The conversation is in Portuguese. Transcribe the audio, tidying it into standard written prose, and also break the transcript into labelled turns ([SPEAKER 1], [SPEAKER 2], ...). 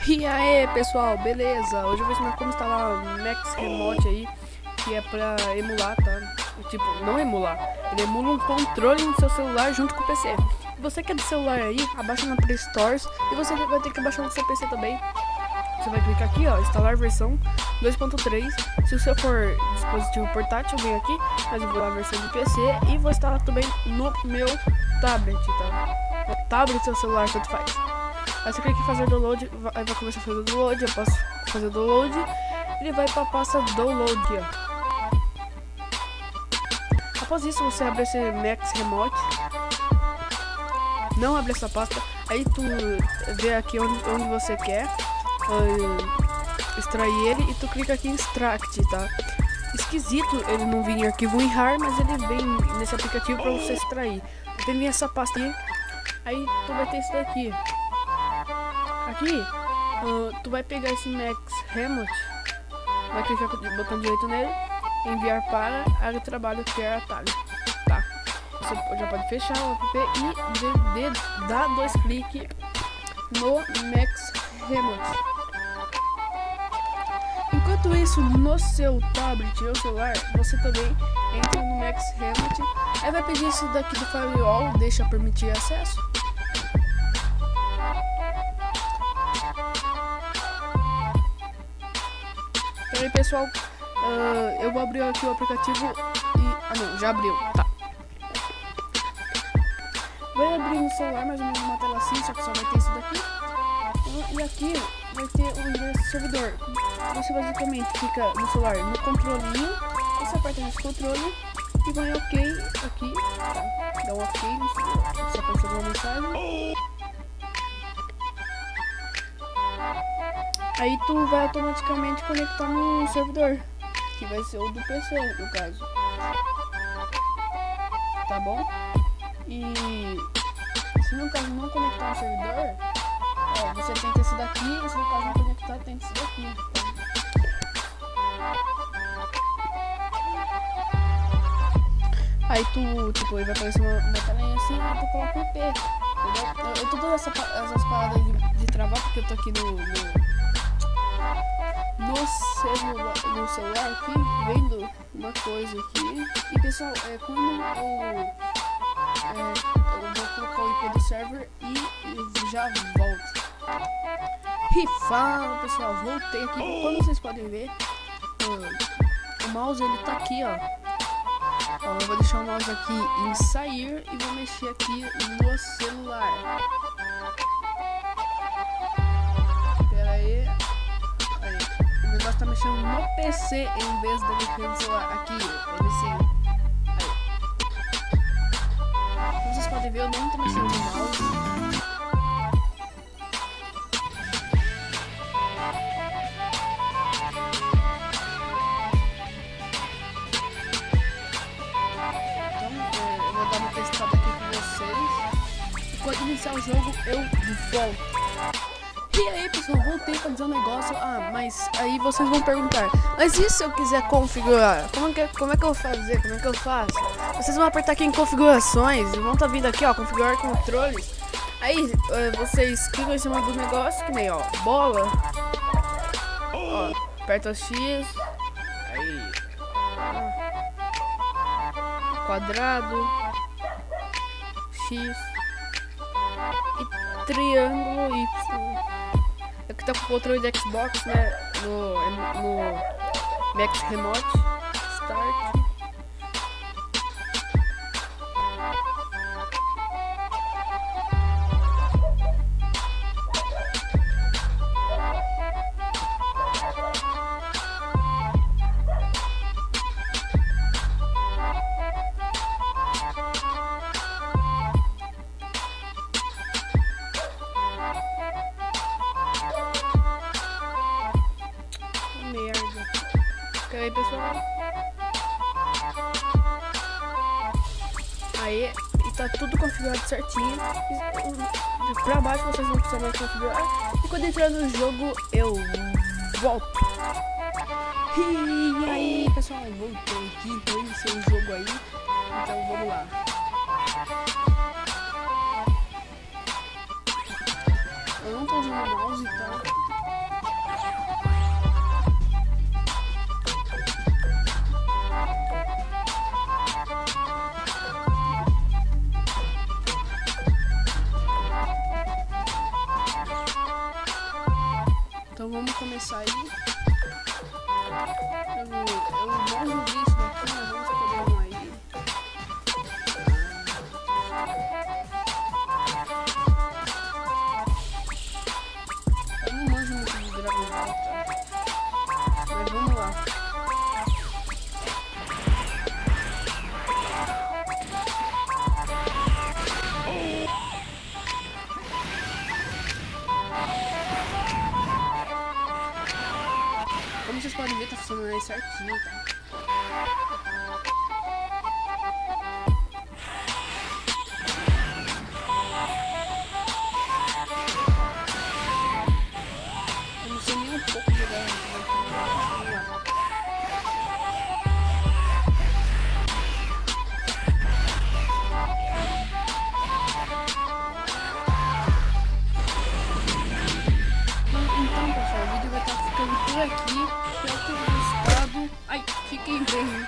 [SPEAKER 1] E aí pessoal, beleza? Hoje eu vou ensinar como instalar Max Remote aí, que é pra emular, tá? Tipo, não emular, ele emula um controle no seu celular junto com o PC. Se você quer de celular aí, abaixa na Play Stores e você vai ter que baixar no seu PC também. Você vai clicar aqui, ó, instalar versão 2.3. Se o seu for dispositivo portátil, vem aqui, mas eu vou lá a versão de PC e vou instalar também no meu tablet, tá? Tablet ou celular, tanto faz. Aí você clica em fazer download, aí vai começar a fazer download, eu posso fazer download, ele vai para a pasta download aqui, ó. Após isso você abre esse Max Remote, não abre essa pasta, aí tu vê aqui onde você quer extrair ele e tu clica aqui em extract, tá? Esquisito ele não vir em arquivo WinRAR, mas ele vem nesse aplicativo para você extrair. Vem nessa pasta aqui, aí tu vai ter isso daqui. Aqui, tu vai pegar esse Max Remote, vai clicar com o botão direito nele, enviar para área de trabalho, criar atalho, tá? Você já pode fechar o app e dar 2 cliques no Max Remote. Enquanto isso, no seu tablet ou celular, você também entra no Max Remote, aí vai pedir isso daqui do firewall, deixa permitir acesso. E aí pessoal, eu vou abrir aqui o aplicativo e... não, já abriu, tá. Vai abrir no celular mais ou menos uma tela assim, só que só vai ter isso daqui. E aqui vai ter o endereço do servidor. Você basicamente fica no celular no controlinho, você aperta nesse controle e vai ok aqui, tá. Dá um ok no celular, você aparece uma mensagem. Aí tu vai automaticamente conectar no servidor, que vai ser o do PC, no caso. Tá bom? E se no caso não conectar no servidor, ó, você tenta esse daqui, e se no caso não conectar, tenta esse daqui. Aí tu, tipo, vai aparecer uma telinha assim, e tu coloca o IP, entendeu? Eu tô dando essas paradas de travar, porque eu tô aqui no celular aqui, vendo uma coisa aqui. E pessoal, quando eu vou colocar o IP do server e já volto. E fala pessoal, voltei aqui. Como vocês podem ver, o mouse ele tá aqui, ó. Eu vou deixar o mouse aqui em sair e vou mexer aqui no celular. Tá mexendo no PC em vez de mexer no celular. Aqui, ele sim. Aí. Como vocês podem ver, eu não tô mexendo no mouse. Então, eu vou dar uma testada aqui com vocês. Quando iniciar o jogo, eu volto. E aí pessoal, voltei pra dizer um negócio. Mas aí vocês vão perguntar, mas e se eu quiser configurar? Como é que eu vou fazer? Como é que eu faço? Vocês vão apertar aqui em configurações e vão estar vindo aqui, ó, configurar controles. Aí vocês clicam em cima do negócio, que nem, ó, bola. Ó, aperta X. Aí, quadrado, X e triângulo Y. Aqui tá com o controle de Xbox, né? No Max Remote. Start. Aí pessoal, aí e tá tudo configurado certinho. Pra baixo vocês não precisam mais configurar. E quando entrar no jogo eu volto. E aí pessoal, eu voltei aqui, eu iniciei o jogo aí. Então vamos lá. Eu não tô usando o mouse e tal. Então vamos começar aí. Eu morro disso daqui, mas vamos escolher um aí. Eu não manjo muito de Dragon Ball, tá? Mas vamos lá. Como vocês podem ver, tá funcionando aí certinho, tá? Eu não sei nem um pouco jogar. Vamos lá. Então, pessoal, o vídeo vai estar ficando por aqui. Espero que tenham gostado. Ai, fiquem bem.